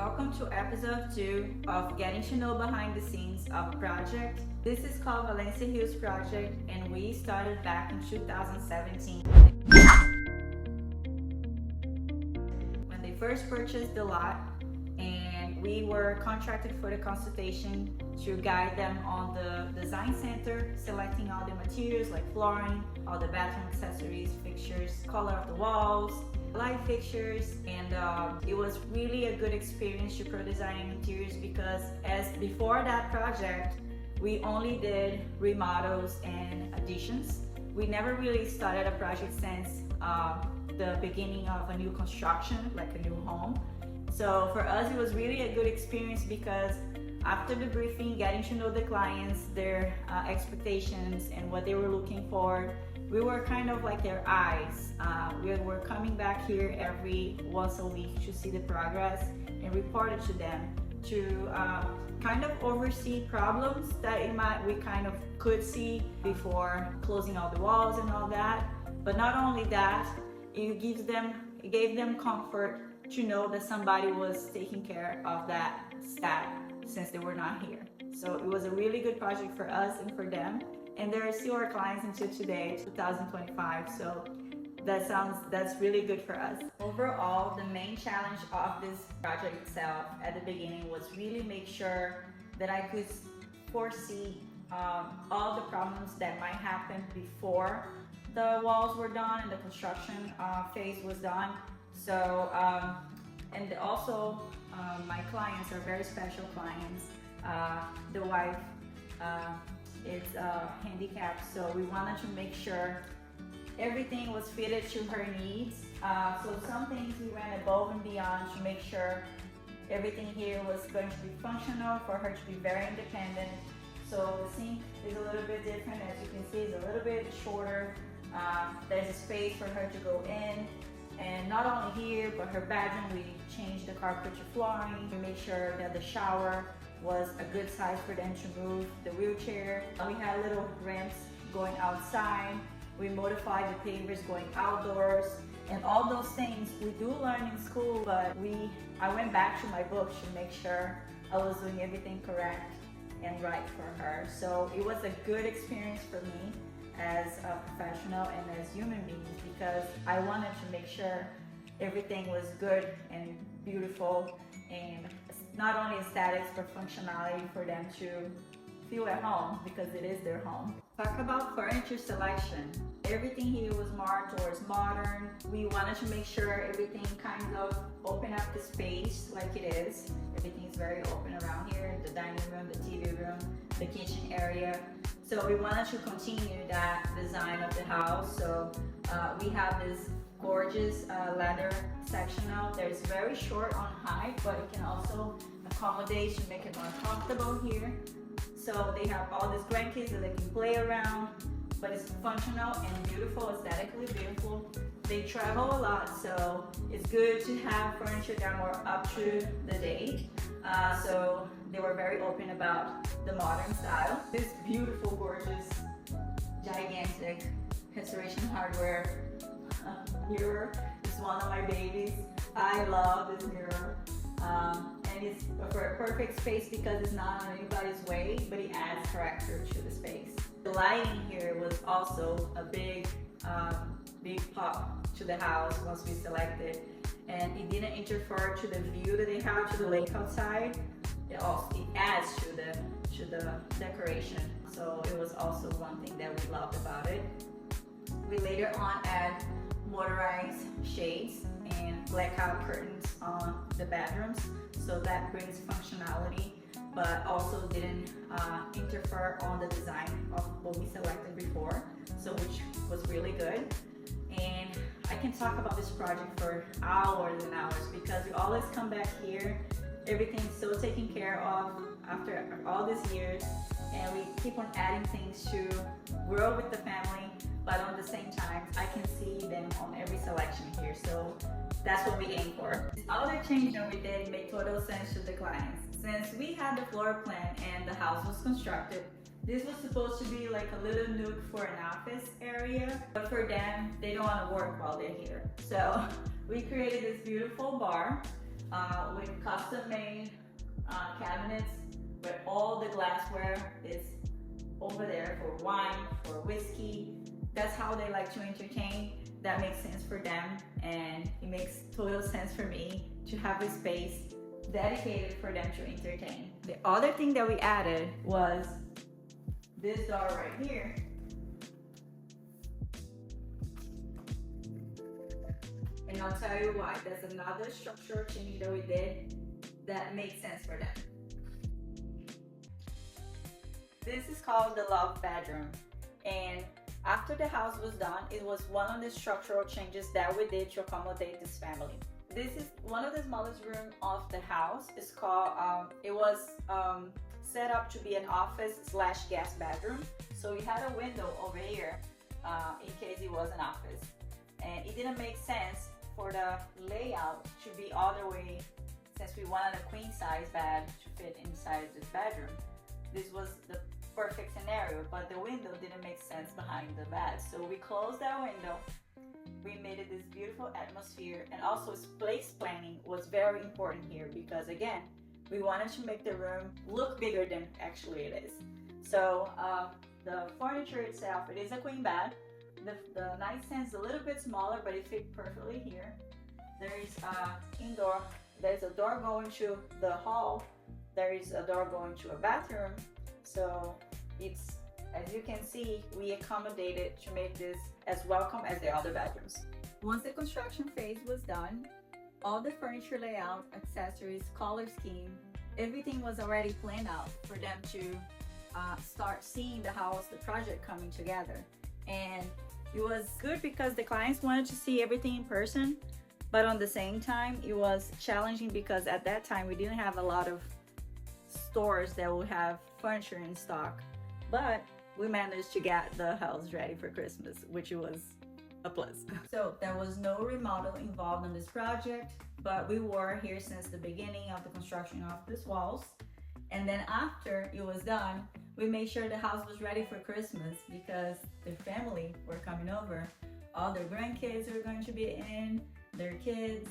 Welcome to episode 2 of getting to know behind the scenes of a project. This is called Valencia Hills Project and we started back in 2017. When they first purchased the lot, and we were contracted for the consultation to guide them on the design center, selecting all the materials like flooring, all the bathroom accessories, fixtures, color of the walls, light fixtures, and it was really a good experience to pro-design interiors because as before that project, we only did remodels and additions. We never really started a project since the beginning of a new construction, like a new home. So for us, it was really a good experience because after the briefing, getting to know the clients, their expectations and what they were looking for, we were kind of like their eyes. We were coming back here every once a week to see the progress and report it to them to kind of oversee problems that we kind of could see before closing all the walls and all that. But not only that, it gave them comfort to know that somebody was taking care of that staff since they were not here. So it was a really good project for us and for them. And they're still our clients until today, 2025. So that's really good for us. Overall, the main challenge of this project itself at the beginning was really make sure that I could foresee all the problems that might happen before the walls were done and the construction phase was done. So, and also my clients are very special clients. The wife is handicapped, so we wanted to make sure everything was fitted to her needs. So some things we went above and beyond to make sure everything here was going to be functional for her to be very independent. So the sink is a little bit different, as you can see, it's a little bit shorter. There's a space for her to go in. And not only here, but her bedroom, we changed the carpet to flooring to make sure that the shower was a good size for them to move the wheelchair. We had little ramps going outside. We modified the pavers going outdoors. And all those things we do learn in school, but I went back to my books to make sure I was doing everything correct and right for her. So it was a good experience for me as a professional and as human beings because I wanted to make sure everything was good and beautiful and not only aesthetics but functionality for them to feel at home because it is their home. Talk about furniture selection. Everything here was more towards modern. We wanted to make sure everything kind of open up the space like it is. Everything is very open around here, the dining room, the TV room, the kitchen area. So we wanted to continue that design of the house. So we have this gorgeous leather sectional. There's very short on height, but it can also accommodate to make it more comfortable here. So they have all these grandkids that they can play around, but it's functional and beautiful, aesthetically beautiful. They travel a lot, so it's good to have furniture that are more up to the date. So they were very open about the modern style. This beautiful, gorgeous, gigantic restoration hardware mirror is one of my babies. I love this mirror. And it's a perfect space because it's not on anybody's way, but it adds character to the space. The lighting here was also a big pop to the house once we selected, and it didn't interfere to the view that they have to the lake outside. It adds to the decoration. So it was also one thing that we loved about it. We later on add motorized shades and blackout curtains on the bedrooms, so that brings functionality, but also didn't interfere on the design of what we selected before, so which was really good. And I can talk about this project for hours and hours because we always come back here. Everything's so taken care of after all these years, and we keep on adding things to grow with the family, but at the same time, I can see them on every selection here. So that's what we aim for. The other change that we did made total sense to the clients. Since we had the floor plan and the house was constructed, this was supposed to be like a little nook for an office area, but for them, they don't want to work while they're here. So we created this beautiful bar with custom-made cabinets where all the glassware is over there for wine, for whiskey. That's how they like to entertain. That makes sense for them, and it makes total sense for me to have a space dedicated for them to entertain. The other thing that we added was this door right here. And I'll tell you why. That's another structural change that we did that makes sense for them. This is called the love bedroom, and after the house was done, it was one of the structural changes that we did to accommodate this family. This is one of the smallest rooms of the house. It's called, it was set up to be an office / guest bedroom. So we had a window over here in case it was an office. And it didn't make sense for the layout to be all the way, since we wanted a queen size bed to fit inside this bedroom. This was the perfect scenario, but the window didn't make sense behind the bed. So we closed that window. We made it this beautiful atmosphere, and also place planning was very important here because again, we wanted to make the room look bigger than actually it is. So the furniture itself, it is a queen bed. The nightstand is a little bit smaller, but it fit perfectly here. There is indoor. There's a door going to the hall. There is a door going to a bathroom. So it's, as you can see, we accommodated to make this as welcome as the other bedrooms. Once the construction phase was done, all the furniture layout, accessories, color scheme, everything was already planned out for them to start seeing the house, the project coming together. And it was good because the clients wanted to see everything in person, but on the same time, it was challenging because at that time we didn't have a lot of stores that will have furniture in stock, but we managed to get the house ready for Christmas, which was a plus. So there was no remodel involved in this project, but we were here since the beginning of the construction of these walls. And then after it was done, we made sure the house was ready for Christmas because the family were coming over. All their grandkids were going to be in, their kids.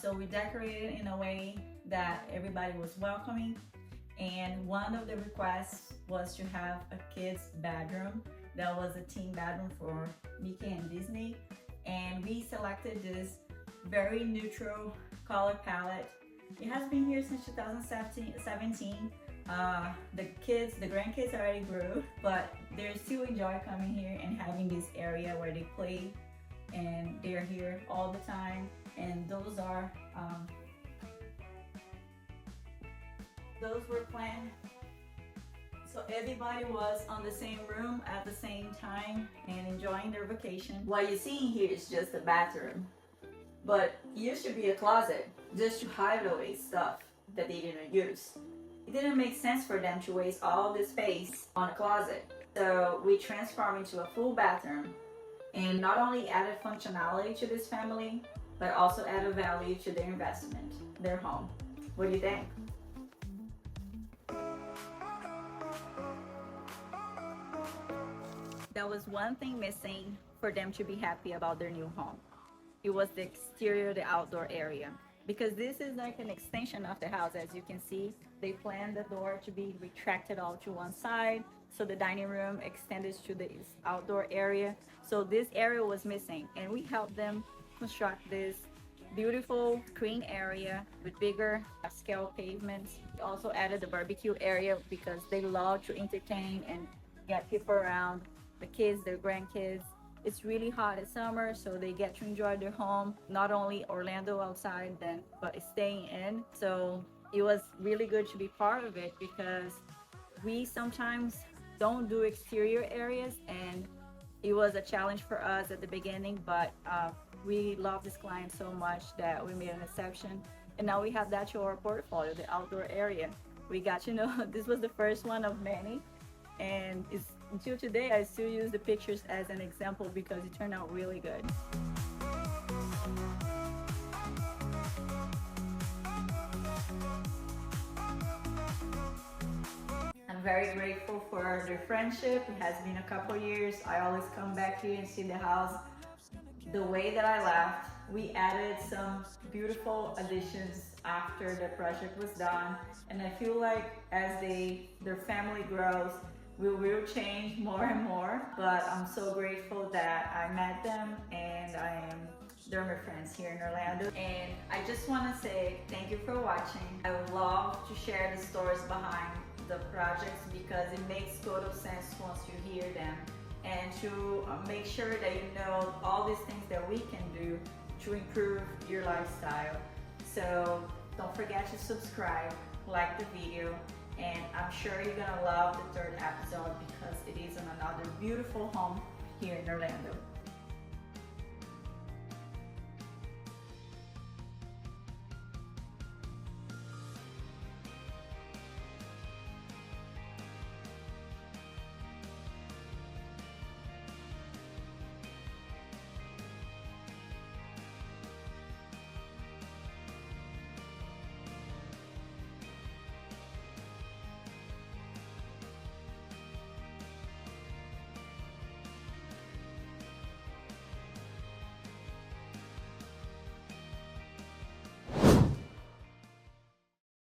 So we decorated in a way that everybody was welcoming. And one of the requests was to have a kid's bedroom. That was a team bedroom for Mickey and Disney. And we selected this very neutral color palette. It has been here since 2017. The grandkids already grew, but they still enjoy coming here and having this area where they play, and they're here all the time. And those were planned, so everybody was on the same room at the same time and enjoying their vacation. What you're seeing here is just a bathroom, but it used to be a closet just to hide away stuff that they didn't use. It didn't make sense for them to waste all this space on a closet, so we transformed into a full bathroom and not only added functionality to this family, but also added value to their investment, their home. What do you think? That was one thing missing for them to be happy about their new home. It was the exterior, the outdoor area. Because this is like an extension of the house, as you can see. They planned the door to be retracted all to one side, so the dining room extended to the outdoor area. So this area was missing, and we helped them construct this beautiful green area with bigger scale pavements. We also added the barbecue area because they love to entertain and get people around, the kids, their grandkids. It's really hot in summer, so they get to enjoy their home, not only Orlando outside then, but staying in. So it was really good to be part of it because we sometimes don't do exterior areas, and it was a challenge for us at the beginning, but we love this client so much that we made an exception. And now we have that to our portfolio, the outdoor area. We got to know this was the first one of many, and until today I still use the pictures as an example because it turned out really good. I'm very grateful for their friendship. It has been a couple years. I always come back here and see the house the way that I left. We added some beautiful additions after the project was done, and I feel like as their family grows, we will change more and more, but I'm so grateful that I met them and they're my friends here in Orlando. And I just want to say thank you for watching. I would love to share the stories behind the projects because it makes total sense once you hear them, and to make sure that you know all these things that we can do to improve your lifestyle. So don't forget to subscribe, like the video, and I'm sure you're gonna love the third episode because it is on another beautiful home here in Orlando.